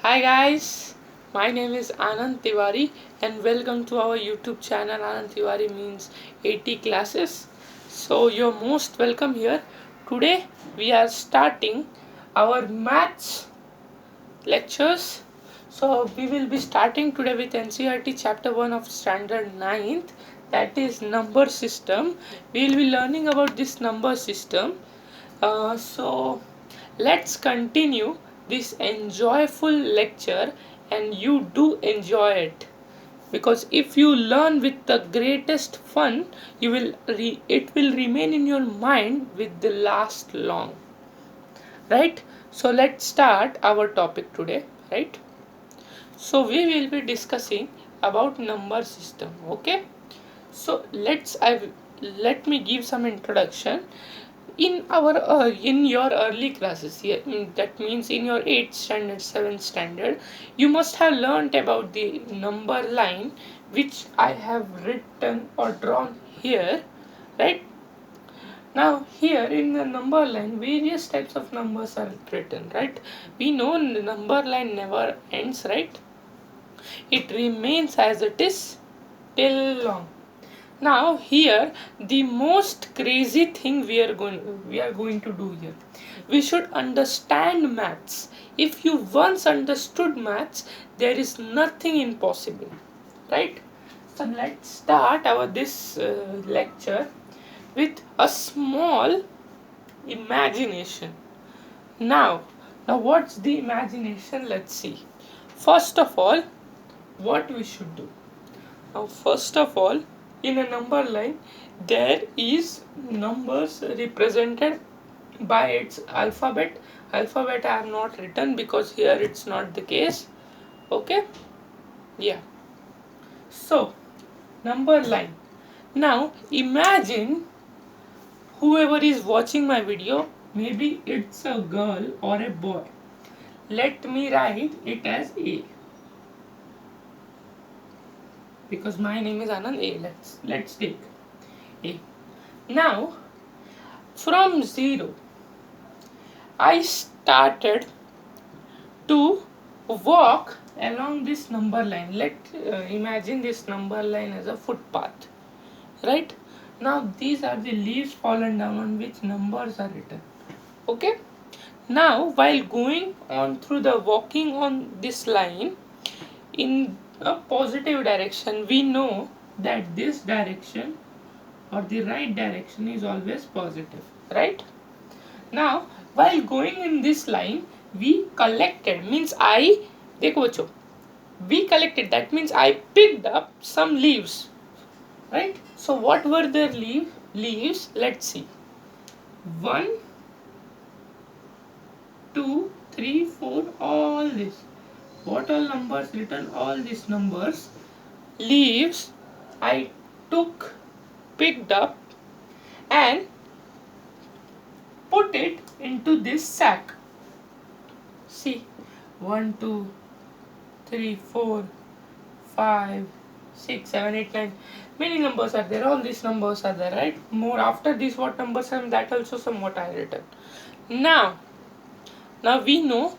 Hi guys, my name is Anand Tiwari and welcome to our YouTube channel. Anand Tiwari means 80 classes. So you're most welcome here. Today we are starting our maths lectures. So we will be starting today with NCERT chapter 1 of standard 9th, that is number system. We will be learning about this number system. So let's continue this enjoyable lecture and you do enjoy it, because if you learn with the greatest fun, it will remain in your mind with the last long, right? So let's start our topic today, right? So we will be discussing about number system. Okay, so let me give some introduction. In your early classes, that means in your 8th standard, 7th standard, you must have learnt about the number line, which I have written or drawn here, right? Now here in the number line, various types of numbers are written, right? We know the number line never ends, right? It remains as it is till long. Now here the most crazy thing we are going to do here. We should understand maths. If you once understood maths, there is nothing impossible, right? So let's start our this lecture with a small imagination. Now what's the imagination? Let's see. First of all, what we should do. Now first of all, in a number line, there is numbers represented by its alphabet. Alphabet I have not written because here it's not the case. Okay, yeah. So number line. Now imagine whoever is watching my video, maybe it's a girl or a boy. Let me write it as A, because my name is Anand. A. Let's take A. Now from 0, I started to walk along this number line. Imagine this number line as a footpath, right? Now these are the leaves fallen down on which numbers are written. Okay, now while going on through the walking on this line in a positive direction, we know that this direction or the right direction is always positive, right? Now while going in this line, we collected, means I देखो बच्चों, we collected, that means I picked up some leaves, right? So what were the leaves? Let's see. 1, 2, 3, 4, all this. What all numbers written? All these numbers. Leaves I took, picked up and put it into this sack. See, 1, 2, 3, 4, 5, 6, 7, 8, 9. Many numbers are there. All these numbers are there, right? More after this, what numbers are, that also somewhat I written. Now we know,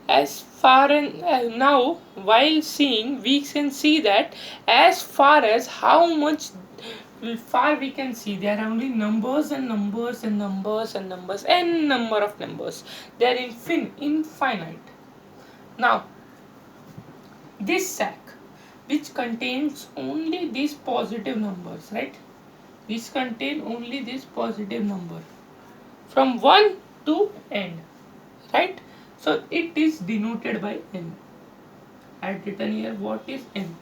as far and now while seeing, we can see that as far as how much far we can see, there are only numbers and numbers and numbers and numbers and number of numbers. They are infinite. Now this sack, which contains only these positive numbers, right? These contain only this positive number from 1 to end, right? So it is denoted by n. I had written here what is n.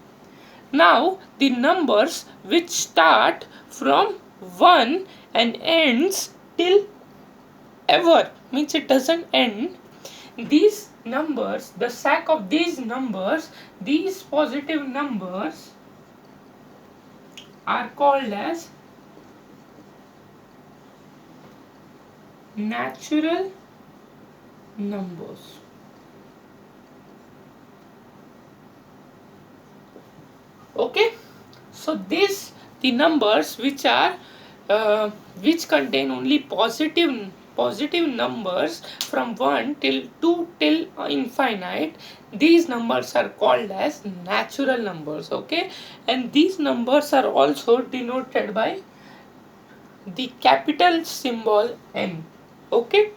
Now the numbers which start from 1 and ends till ever, means it doesn't end. These numbers, the sack of these numbers, these positive numbers are called as natural numbers. Okay, so the numbers which contain only positive positive numbers from 1 till 2 till infinite, these numbers are called as natural numbers. Okay, and these numbers are also denoted by the capital symbol N. Okay,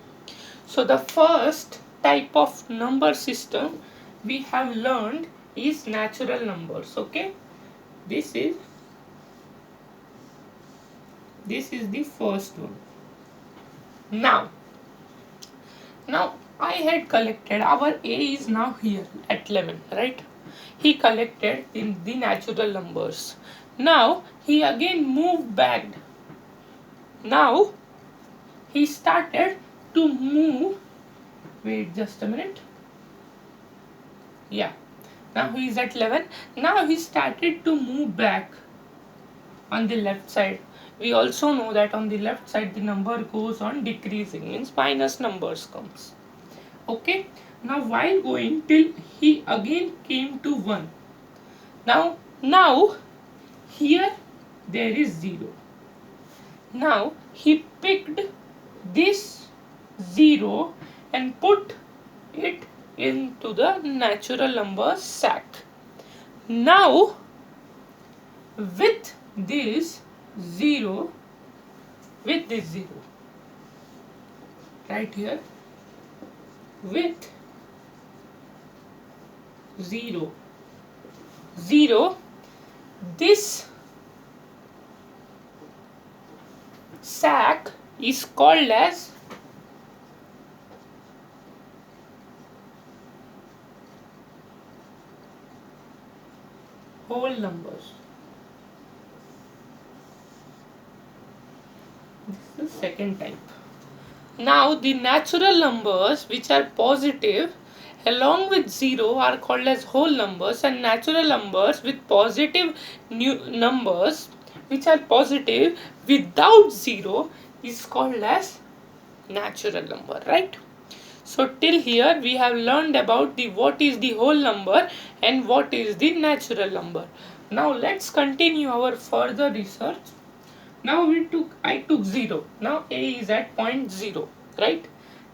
so the first type of number system we have learned is natural numbers. Okay, this is the first one. Now I had collected, our A is now here at 11, right? He collected in the natural numbers. Now he again moved back. Now he started to move. Wait just a minute. Yeah, now he is at 11. Now he started to move back on the left side. We also know that on the left side the number goes on decreasing, means minus numbers comes. Okay, now while going till he again came to 1. Now here there is 0. Now he picked this 0 and put it into the natural number sack. Now with this 0, right here, with 0, this sack is called as whole numbers. This is the second type. Now the natural numbers which are positive along with 0 are called as whole numbers, and natural numbers with positive numbers which are positive without 0 is called as natural number, right? So till here we have learned about the what is the whole number and what is the natural number. Now let's continue our further research. Now I took 0. Now A is at point 0, right?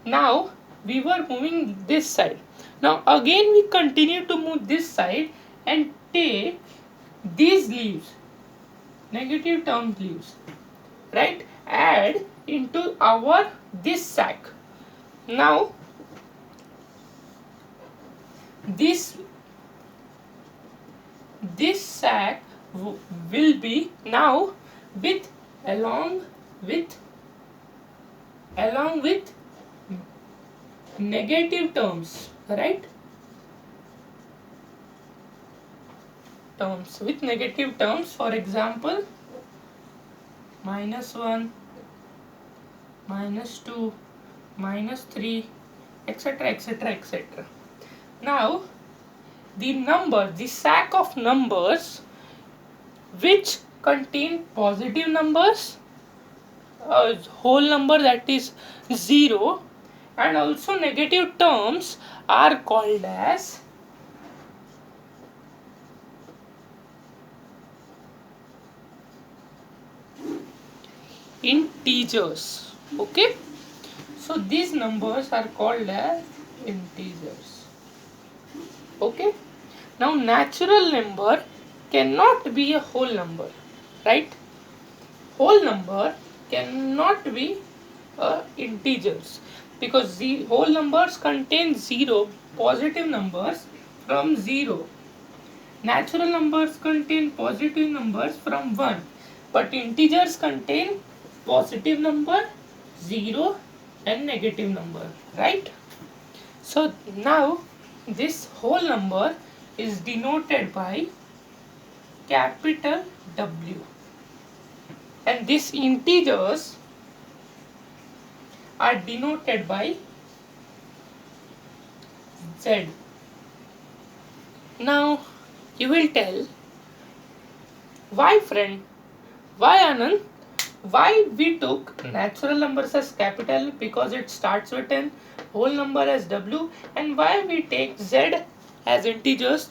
Now we were moving this side. Now again we continue to move this side and take these leaves, negative term leaves, right? Add into our this sack. Now this sack will be now with along with negative terms, right? Terms with negative terms, for example, -1, -2, -3, etc., etc., etc. Now the sack of numbers which contain positive numbers, whole number, that is 0, and also negative terms are called as integers. Okay, so these numbers are called as integers. Okay, now natural number cannot be a whole number, right? Whole number cannot be integers, because the whole numbers contain 0, positive numbers from 0. Natural numbers contain positive numbers from 1, but integers contain positive number, 0, and negative number, right? So now this whole number is denoted by capital W, and these integers are denoted by Z. Now you will tell, why friend? Why Anand? Why we took natural numbers as capital? Because it starts with N, whole number as W, and why we take Z as integers?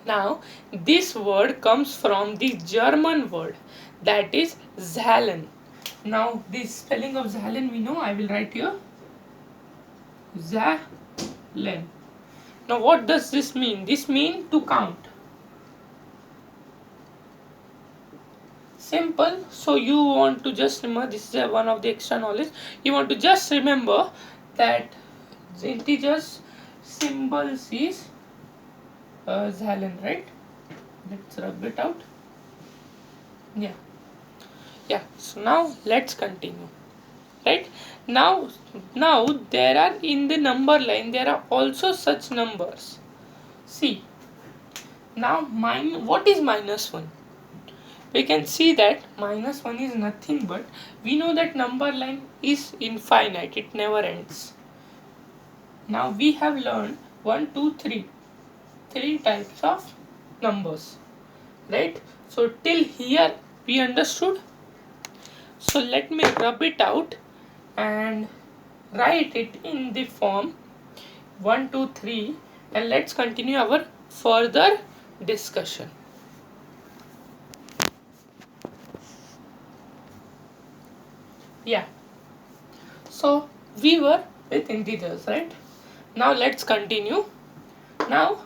Now this word comes from the German word, that is Zahlen. Now this spelling of Zahlen we know. I will write here Zahlen. Now what does this mean? This means to count. Simple. So you want to just remember, this is one of the extra knowledge. You want to just remember that integers symbols is Zahlen, right? Let's rub it out. Yeah. So now let's continue. Right now there are in the number line there are also such numbers. See, now what is -1? We can see that -1 is nothing but, we know that number line is infinite, it never ends. Now we have learned 1, 2, 3, three types of numbers, right? So till here we understood. So let me rub it out and write it in the form 1, 2, 3, and let's continue our further discussion. Yeah, so we were with integers, right? Now let's continue. Now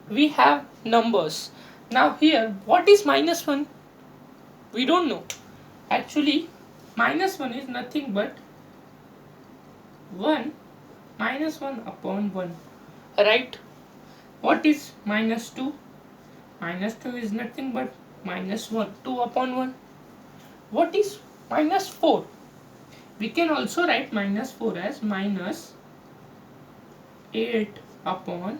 we have numbers. Now here, what is -1? We don't know. Actually, -1 is nothing but 1 -1 upon 1, right? What is -2? -2 is nothing but -1, 2 upon 1. What is -4? We can also write -4 as -8 upon